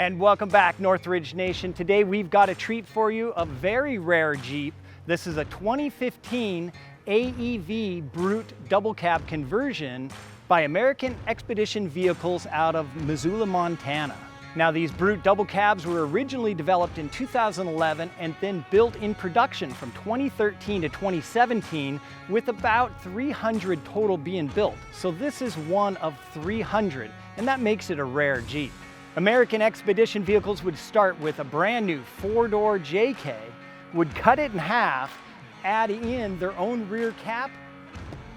And welcome back, Northridge Nation. Today we've got a treat for you, a very rare Jeep. This is a 2015 AEV Brute double cab conversion by American Expedition Vehicles out of Missoula, Montana. Now, these Brute double cabs were originally developed in 2011 and then built in production from 2013 to 2017 with about 300 total being built. So this is one of 300, and that makes it a rare Jeep. American Expedition Vehicles would start with a brand new four-door JK, would cut it in half, add in their own rear cap,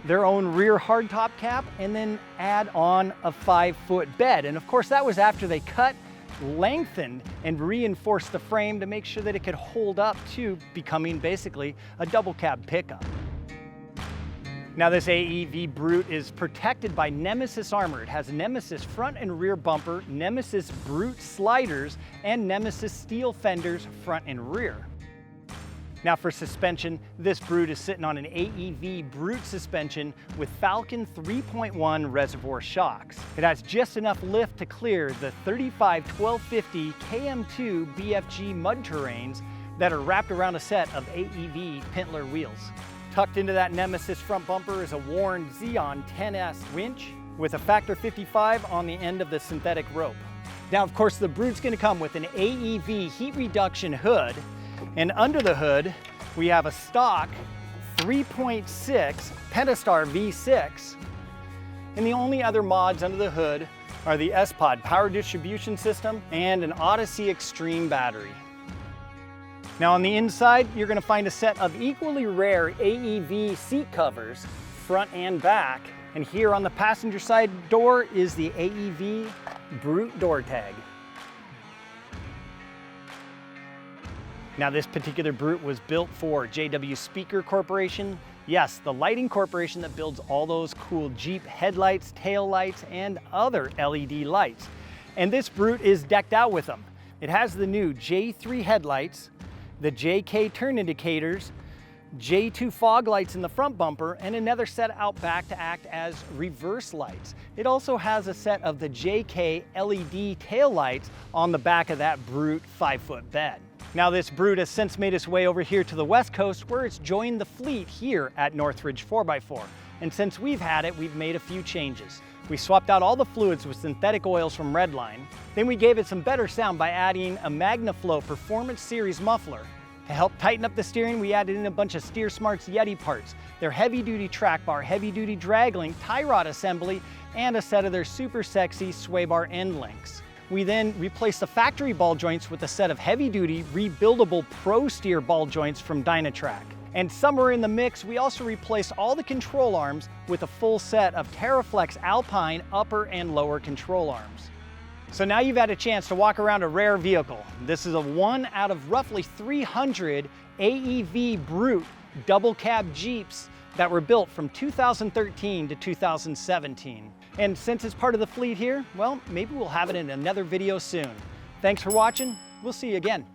their own rear hardtop cap, and then add on a 5-foot bed. And of course, that was after they cut, lengthened, and reinforced the frame to make sure that it could hold up to becoming basically a double cab pickup. Now, this AEV Brute is protected by Nemesis armor. It has Nemesis front and rear bumper, Nemesis Brute sliders, and Nemesis steel fenders front and rear. Now, for suspension, this Brute is sitting on an AEV Brute suspension with Falcon 3.1 reservoir shocks. It has just enough lift to clear the 35-1250 KM2 BFG mud terrains that are wrapped around a set of AEV Pintler wheels. Tucked into that Nemesis front bumper is a Warn Xeon 10S winch with a factor 55 on the end of the synthetic rope. Now, of course, the Brute's going to come with an AEV heat reduction hood, and under the hood we have a stock 3.6 Pentastar V6, and the only other mods under the hood are the S-Pod power distribution system and an Odyssey Extreme battery. Now, on the inside, you're going to find a set of equally rare AEV seat covers, front and back. And here on the passenger side door is the AEV Brute door tag. Now, this particular Brute was built for JW Speaker Corporation. Yes, the lighting corporation that builds all those cool Jeep headlights, tail lights, and other LED lights. And this Brute is decked out with them. It has the new J3 headlights, the JK turn indicators, J2 fog lights in the front bumper, and another set out back to act as reverse lights. It also has a set of the JK LED tail lights on the back of that Brute 5-foot bed. Now, this Brute has since made its way over here to the West Coast, where it's joined the fleet here at Northridge 4x4. And since we've had it, we've made a few changes. We swapped out all the fluids with synthetic oils from Redline. Then we gave it some better sound by adding a MagnaFlow Performance Series muffler. To help tighten up the steering, we added in a bunch of Steer Smart's Yeti parts, their heavy-duty track bar, heavy-duty drag link, tie rod assembly, and a set of their super sexy sway bar end links. We then replaced the factory ball joints with a set of heavy-duty rebuildable Pro Steer ball joints from Dynatrac. And somewhere in the mix, we also replaced all the control arms with a full set of TerraFlex Alpine upper and lower control arms. So now you've had a chance to walk around a rare vehicle. This is a one out of roughly 300 AEV Brute double cab Jeeps that were built from 2013 to 2017. And since it's part of the fleet here, well, maybe we'll have it in another video soon. Thanks for watching. We'll see you again.